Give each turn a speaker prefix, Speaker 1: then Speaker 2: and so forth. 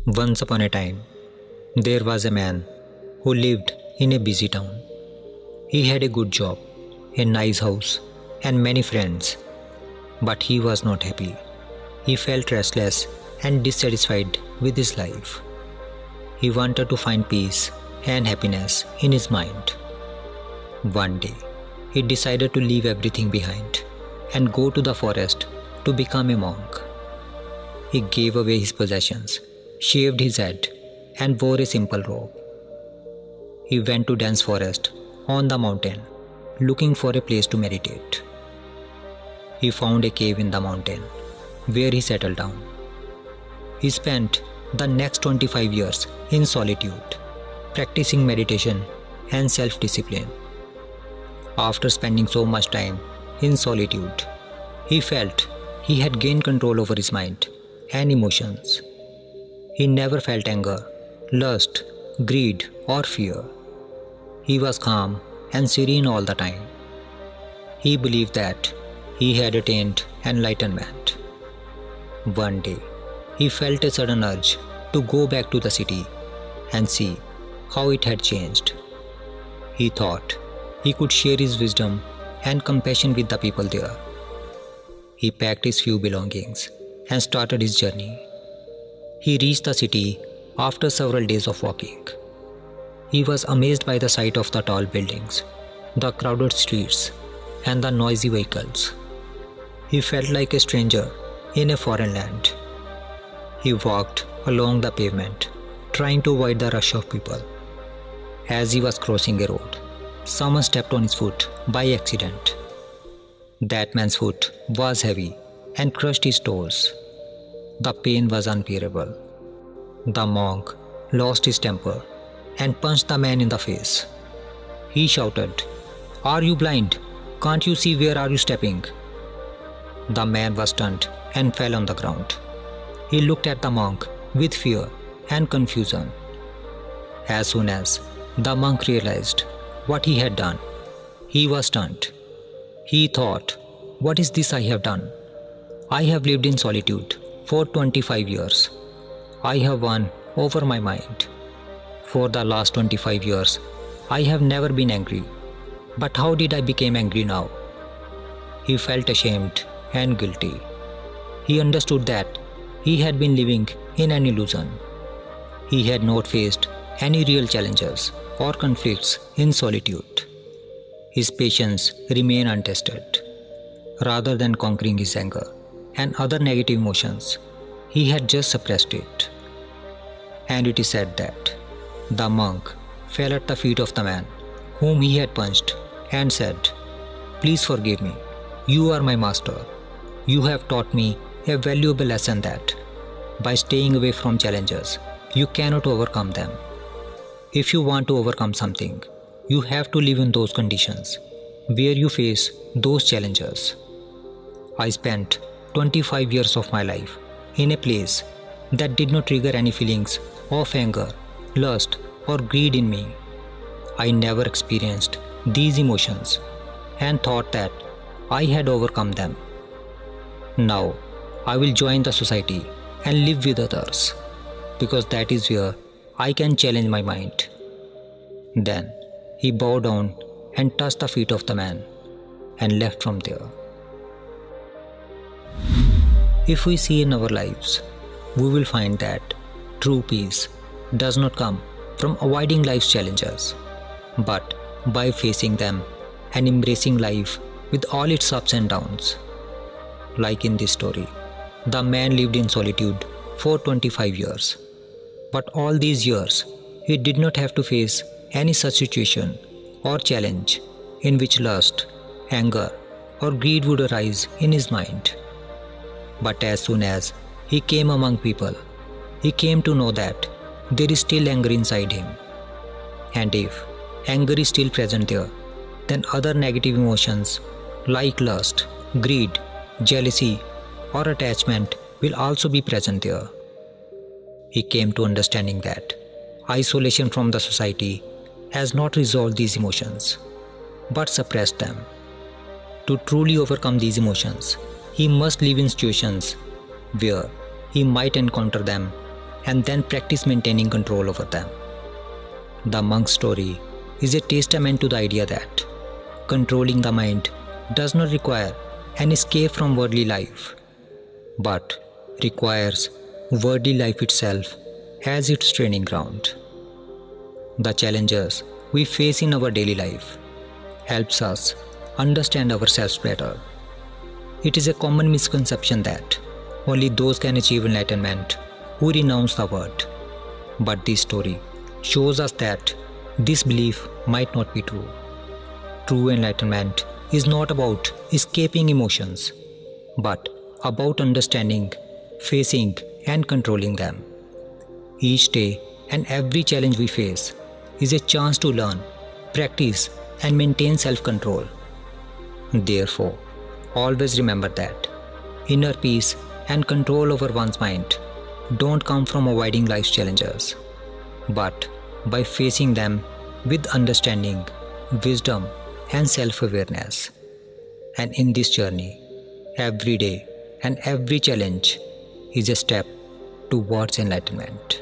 Speaker 1: Once upon a time, there was a man who lived in a busy town. He had a good job, a nice house, and many friends, but he was not happy. He felt restless and dissatisfied with his life. He wanted to find peace and happiness in his mind. One day, he decided to leave everything behind and go to the forest to become a monk. He gave away his possessions, shaved his head, and wore a simple robe. He went to dense forest on the mountain, looking for a place to meditate. He found a cave in the mountain, where he settled down. He spent the next 25 years in solitude, practicing meditation and self-discipline. After spending so much time in solitude, he felt he had gained control over his mind and emotions. He never felt anger, lust, greed, or fear. He was calm and serene all the time. He believed that he had attained enlightenment. One day, he felt a sudden urge to go back to the city and see how it had changed. He thought he could share his wisdom and compassion with the people there. He packed his few belongings and started his journey. He reached the city after several days of walking. He was amazed by the sight of the tall buildings, the crowded streets, and the noisy vehicles. He felt like a stranger in a foreign land. He walked along the pavement, trying to avoid the rush of people. As he was crossing a road, someone stepped on his foot by accident. That man's foot was heavy and crushed his toes. The pain was unbearable. The monk lost his temper and punched the man in the face. He shouted, "Are you blind? Can't you see where are you stepping?" The man was stunned and fell on the ground. He looked at the monk with fear and confusion. As soon as the monk realized what he had done, he was stunned. He thought, "What is this I have done? I have lived in solitude for 25 years. I have won over my mind. For the last 25 years, I have never been angry. But how did I become angry now?" He felt ashamed and guilty. He understood that he had been living in an illusion. He had not faced any real challenges or conflicts in solitude. His patience remained untested. Rather than conquering his anger and other negative emotions, he had just suppressed it. And it is said that the monk fell at the feet of the man whom he had punched and said, "Please forgive me. You are my master. You have taught me a valuable lesson that by staying away from challenges, you cannot overcome them. If you want to overcome something, you have to live in those conditions where you face those challenges." I spent 25 years of my life in a place that did not trigger any feelings of anger, lust, or greed in me. I never experienced these emotions and thought that I had overcome them. Now, I will join the society and live with others, because that is where I can challenge my mind. Then he bowed down and touched the feet of the man and left from there. If we see in our lives, we will find that true peace does not come from avoiding life's challenges, but by facing them and embracing life with all its ups and downs. Like in this story, the man lived in solitude for 25 years. But all these years, he did not have to face any such situation or challenge in which lust, anger, or greed would arise in his mind. But as soon as he came among people, he came to know that there is still anger inside him. And if anger is still present there, then other negative emotions like lust, greed, jealousy, or attachment will also be present there. He came to understanding that isolation from the society has not resolved these emotions, but suppressed them. To truly overcome these emotions, he must live in situations where he might encounter them and then practice maintaining control over them. The monk's story is a testament to the idea that controlling the mind does not require an escape from worldly life, but requires worldly life itself as its training ground. The challenges we face in our daily life helps us understand ourselves better. It is a common misconception that only those can achieve enlightenment who renounce the world. But this story shows us that this belief might not be true. True enlightenment is not about escaping emotions, but about understanding, facing, and controlling them. Each day and every challenge we face is a chance to learn, practice, and maintain self-control. Therefore, always remember that inner peace and control over one's mind don't come from avoiding life's challenges, but by facing them with understanding, wisdom, and self-awareness. And in this journey, every day and every challenge is a step towards enlightenment.